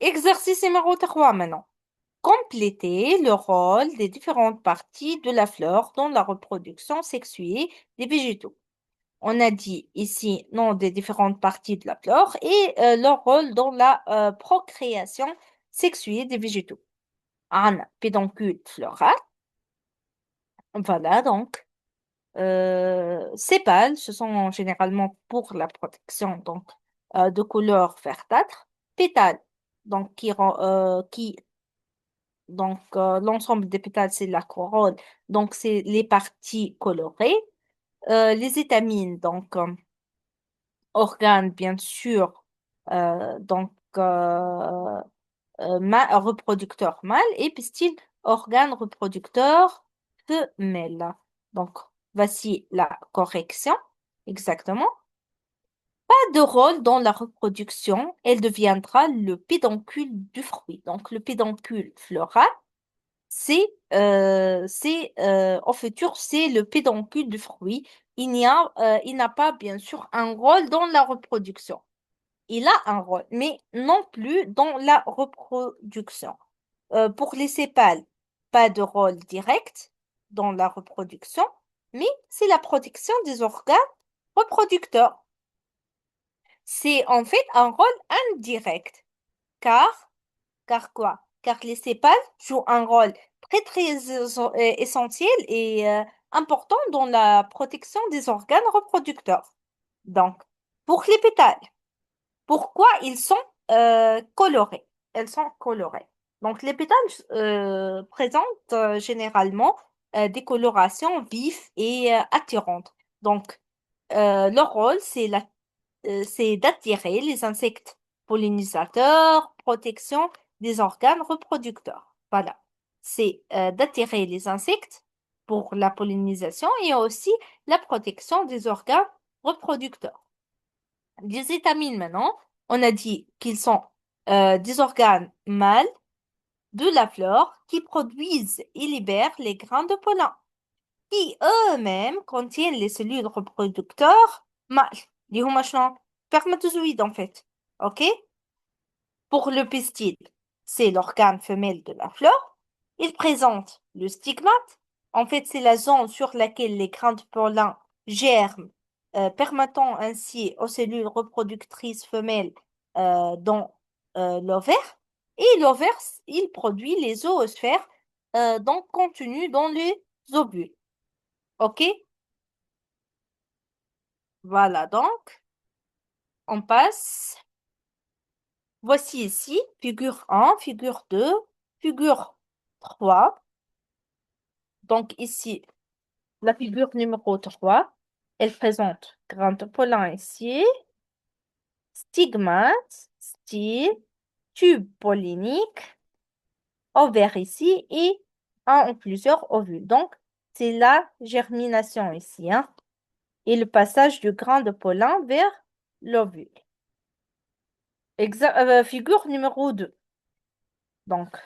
Exercice numéro 3 maintenant. Compléter le rôle des différentes parties de la fleur dans la reproduction sexuée des végétaux. On a dit ici nom des différentes parties de la fleur et leur rôle dans la procréation sexuée des végétaux. Un pédoncule floral. Voilà donc. Sépales, ce sont généralement pour la protection donc de couleur verdâtre. Pétales, donc l'ensemble des pétales c'est la couronne, donc c'est les parties colorées. Les étamines, donc organes bien sûr, donc reproducteur mâle et pistil organe reproducteur femelle. Donc voici la correction exactement. Pas de rôle dans la reproduction, elle deviendra le pédoncule du fruit. Donc le pédoncule floral au futur, c'est le pédoncule du fruit. Il n'a pas, bien sûr, un rôle dans la reproduction. Il a un rôle, mais non plus dans la reproduction. Pour les sépales, pas de rôle direct dans la reproduction, mais c'est la protection des organes reproducteurs. C'est en fait un rôle indirect, car car quoi? Car les sépales jouent un rôle très essentiel et important dans la protection des organes reproducteurs. Donc, pour les pétales, pourquoi ils sont colorés? Elles sont colorées. Donc, les pétales présentent généralement des colorations vives et attirantes. Donc, leur rôle, c'est d'attirer les insectes pollinisateurs, protection des organes reproducteurs. Voilà. C'est d'attirer les insectes pour la pollinisation et aussi la protection des organes reproducteurs. Les étamines maintenant, on a dit qu'ils sont des organes mâles de la fleur qui produisent et libèrent les grains de pollen qui eux-mêmes contiennent les cellules reproducteurs mâles. اللي هما شنو؟ Spermatozoïdes en fait. OK? Pour le pistil, c'est l'organe femelle de la fleur. Il présente le stigmate. En fait, c'est la zone sur laquelle les grains de pollen germent, permettant ainsi aux cellules reproductrices femelles dans l'ovaire. Et l'ovaire, il produit les zoosphères donc contenues dans les ovules. OK? Voilà donc, on passe. Voici ici, figure 1, figure 2, figure 3. Donc ici, la figure numéro 3, elle présente grain de pollen ici, stigmate, style, tube pollinique, ovaire ici et un ou plusieurs ovules. Donc, c'est la germination ici, hein, et le passage du grain de pollen vers l'ovule. Figure numéro 2. Donc,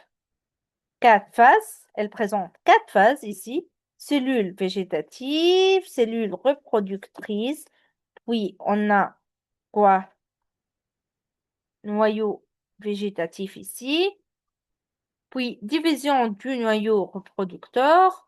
4 phases. Elle présente 4 phases ici. Cellules végétatives, cellules reproductrices. Puis, on a quoi? Noyau végétatif ici. Puis, division du noyau reproducteur.